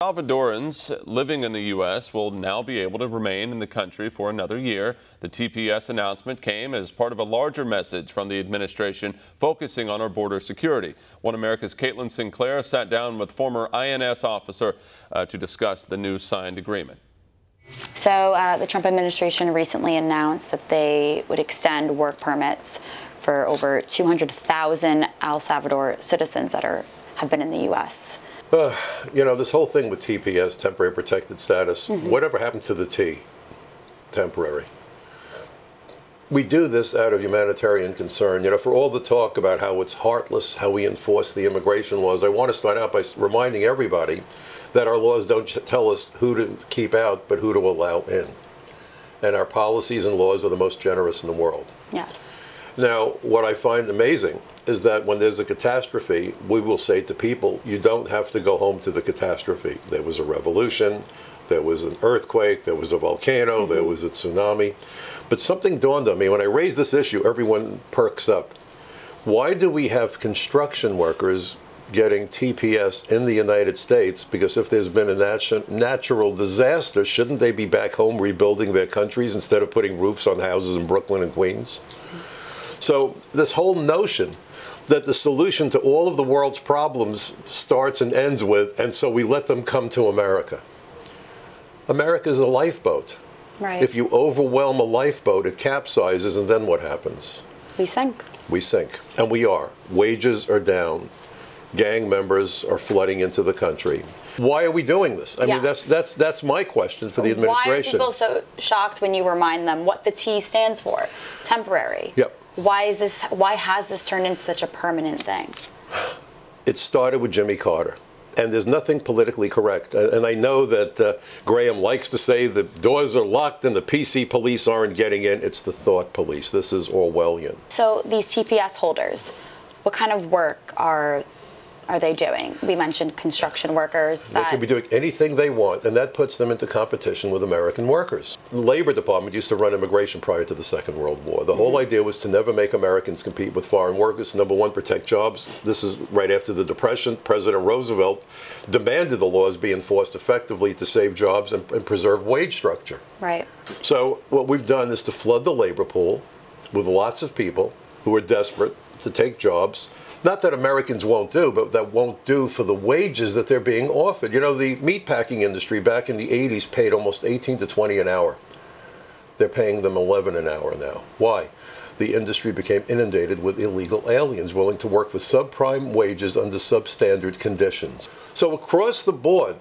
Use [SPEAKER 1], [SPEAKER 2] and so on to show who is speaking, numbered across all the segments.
[SPEAKER 1] Salvadorans living in the U.S. will now be able to remain in the country for another year. The TPS announcement came as part of a larger message from the administration focusing on our border security. One America's Sinclair sat down with former INS officer to discuss the new signed agreement.
[SPEAKER 2] So the Trump administration recently announced that they would extend work permits for over 200,000 El Salvador citizens that have been in the U.S.
[SPEAKER 3] You know, this whole thing with TPS, temporary protected status, whatever happened to the T, temporary? We do this out of humanitarian concern. You know, for all the talk about how it's heartless, how we enforce the immigration laws, I want to start out by reminding everybody that our laws don't tell us who to keep out, but who to allow in. And our policies and laws are the most generous in the world.
[SPEAKER 2] Yes. Now,
[SPEAKER 3] what I find amazing is that when there's a catastrophe, we will say to people, you don't have to go home to the catastrophe. There was a revolution, there was an earthquake, there was a volcano, there was a tsunami. But something dawned on me. When I raise this issue, everyone perks up. Why do we have construction workers getting TPS in the United States? Because if there's been a natural disaster, shouldn't they be back home rebuilding their countries instead of putting roofs on houses in Brooklyn and Queens? So this whole notion that the solution to all of the world's problems starts and ends with, and so we let them come to America. America is a lifeboat.
[SPEAKER 2] Right.
[SPEAKER 3] If you overwhelm a lifeboat, it capsizes, and then what happens?
[SPEAKER 2] We sink.
[SPEAKER 3] We sink, and we are. Wages are down. Gang members are flooding into the country. Why are we doing this? I mean, that's my question for the administration.
[SPEAKER 2] Why are people so shocked when you remind them what the T stands for? Temporary.
[SPEAKER 3] Yep.
[SPEAKER 2] Why has this turned into such a permanent thing?
[SPEAKER 3] It started with Jimmy Carter, and there's nothing politically correct. And I know that Graham likes to say the doors are locked and the PC police aren't getting in. It's the thought police. This is Orwellian.
[SPEAKER 2] So these TPS holders, what kind of work are they doing? We mentioned construction workers.
[SPEAKER 3] They could be doing anything they want, and that puts them into competition with American workers. The Labor Department used to run immigration prior to the Second World War. The whole idea was to never make Americans compete with foreign workers. Number one, protect jobs. This is right after the Depression. President Roosevelt demanded the laws be enforced effectively to save jobs and preserve wage structure.
[SPEAKER 2] Right.
[SPEAKER 3] So what we've done is to flood the labor pool with lots of people who are desperate to take jobs. Not that Americans won't do, but that won't do for the wages that they're being offered. You know, the meatpacking industry back in the 80s paid almost 18 to 20 an hour. They're paying them 11 an hour now. Why? The industry became inundated with illegal aliens willing to work for subprime wages under substandard conditions. So across the board,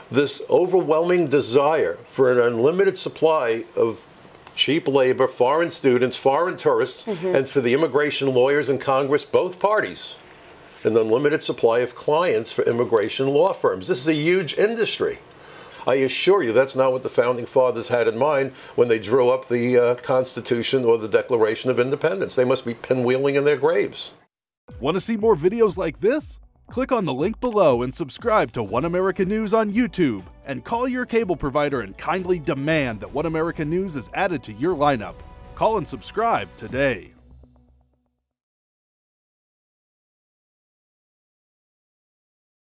[SPEAKER 3] this overwhelming desire for an unlimited supply of cheap labor, foreign students, foreign tourists, and for the immigration lawyers in Congress, both parties, an unlimited supply of clients for immigration law firms. This is a huge industry. I assure you that's not what the Founding Fathers had in mind when they drew up the Constitution or the Declaration of Independence. They must be pinwheeling in their graves.
[SPEAKER 4] Want to see more videos like this? Click on the link below and subscribe to One America News on YouTube, and call your cable provider and kindly demand that One America News is added to your lineup. Call and subscribe today.